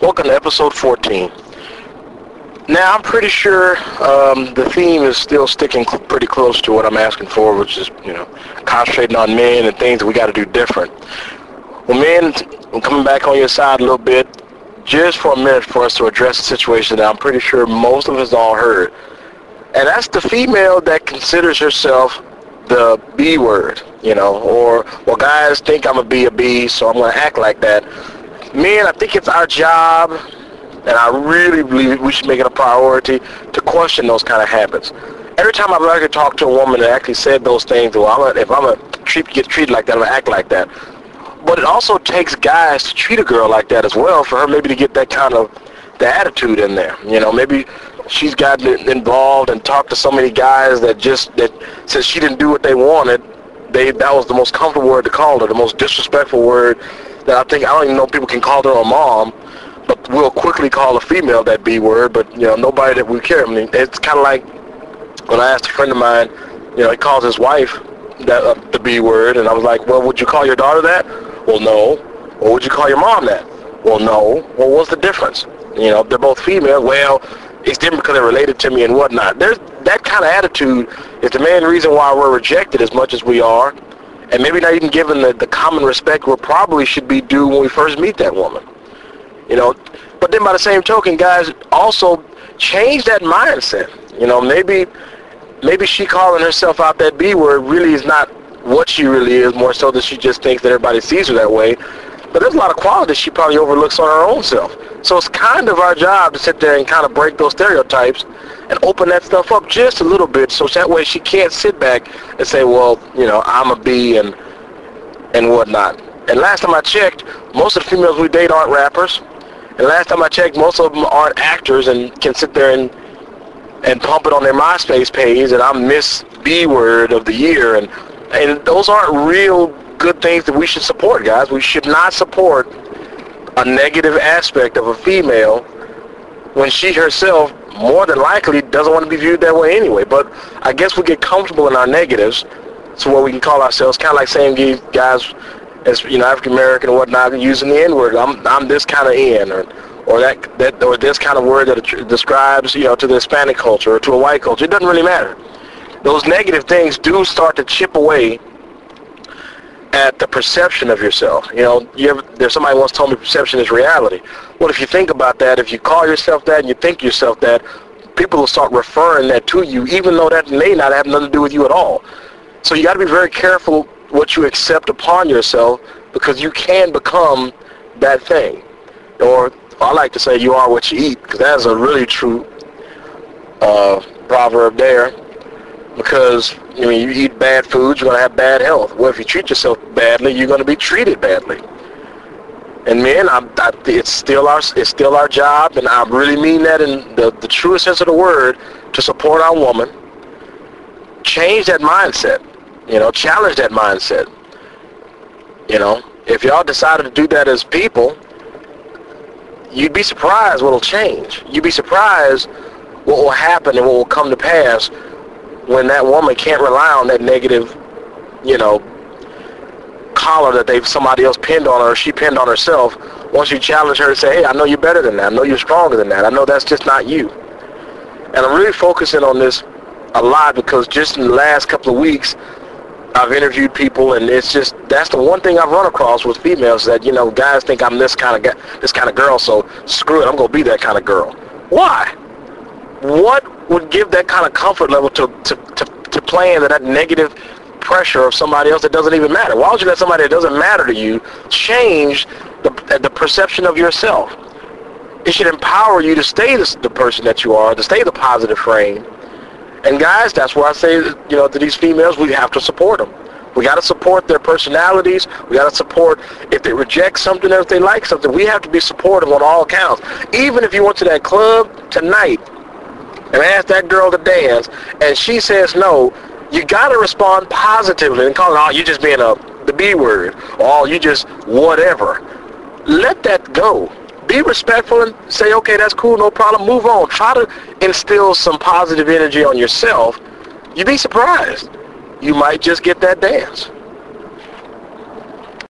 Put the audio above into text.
Welcome to episode 14. Now, I'm pretty sure the theme is still sticking pretty close to what I'm asking for, which is, concentrating on men and things that we got to do different. Well, men, I'm coming back on your side a little bit, just for a minute for us to address a situation that I'm pretty sure most of us all heard. And that's the female that considers herself the B word, or, well, guys think I'm going to be a B, so I'm going to act like that. Men, I think it's our job, and I really believe we should make it a priority to question those kind of habits. Every time I've ever talked to a woman that actually said those things, well, if I'm going to get treated like that, I'm going to act like that. But it also takes guys to treat a girl like that as well, for her maybe to get that kind of the attitude in there. Maybe she's gotten involved and talked to so many guys that since she didn't do what they wanted, that was the most comfortable word to call her, the most disrespectful word that I don't even know if people can call her a mom, but we'll quickly call a female that B word, but nobody that we care. I mean, it's kind of like when I asked a friend of mine, he calls his wife that the B word, and I was like, well, would you call your daughter that? Well, no. Or would you call your mom that? Well, no. Well, what's the difference? They're both female. Well, it's different because they're related to me and whatnot. There's that kind of attitude is the main reason why we're rejected as much as we are, and maybe not even given the common respect we probably should be due when we first meet that woman. But then by the same token, guys, also change that mindset. Maybe she calling herself out that B word really is not what she really is, more so that she just thinks that everybody sees her that way. But there's a lot of qualities she probably overlooks on her own self. So it's kind of our job to sit there and kind of break those stereotypes and open that stuff up just a little bit, so that way she can't sit back and say, well, I'm a B and whatnot. And last time I checked, most of the females we date aren't rappers. And last time I checked, most of them aren't actors and can sit there and pump it on their MySpace page and I'm Miss B word of the year. And those aren't real good things that we should support, guys. We should not support a negative aspect of a female when she herself more than likely doesn't want to be viewed that way anyway. But I guess we get comfortable in our negatives, so what we can call ourselves, kind of like saying guys as African American and whatnot, using the N word. I'm this kind of N, or this kind of word that describes to the Hispanic culture or to a white culture. It doesn't really matter. Those negative things do start to chip away at the perception of yourself. There's somebody once told me perception is reality. Well, if you think about that, if you call yourself that and you think yourself that, people will start referring that to you, even though that may not have nothing to do with you at all. So you got to be very careful what you accept upon yourself, because you can become that thing. Or I like to say you are what you eat, because that's a really true proverb there. Because you eat bad foods, you're going to have bad health. Well, if you treat yourself badly, you're going to be treated badly. And men, it's still our job, and I really mean that in the truest sense of the word, to support our woman. Change that mindset. Challenge that mindset. If y'all decided to do that as people, you'd be surprised what'll change. You'd be surprised what will happen and what will come to pass when that woman can't rely on that negative, collar that somebody else pinned on her, or she pinned on herself. Once you challenge her and say, hey, I know you're better than that. I know you're stronger than that. I know that's just not you. And I'm really focusing on this a lot because just in the last couple of weeks, I've interviewed people, and it's just, that's the one thing I've run across with females, that, guys think I'm this kind of guy, this kind of girl, so screw it, I'm going to be that kind of girl. Why? What would give that kind of comfort level to playing that negative pressure of somebody else that doesn't even matter? Why would you let somebody that doesn't matter to you change the perception of yourself? It should empower you to stay the person that you are, to stay the positive frame. And guys, that's why I say, to these females, we have to support them. We got to support their personalities. We got to support if they reject something or if they like something. We have to be supportive on all accounts. Even if you went to that club tonight and asked that girl to dance and she says no, you got to respond positively and call it, oh, you just being the B word, or you just whatever. Let that go. Be respectful and say, okay, that's cool, no problem, move on. Try to instill some positive energy on yourself. You'd be surprised. You might just get that dance.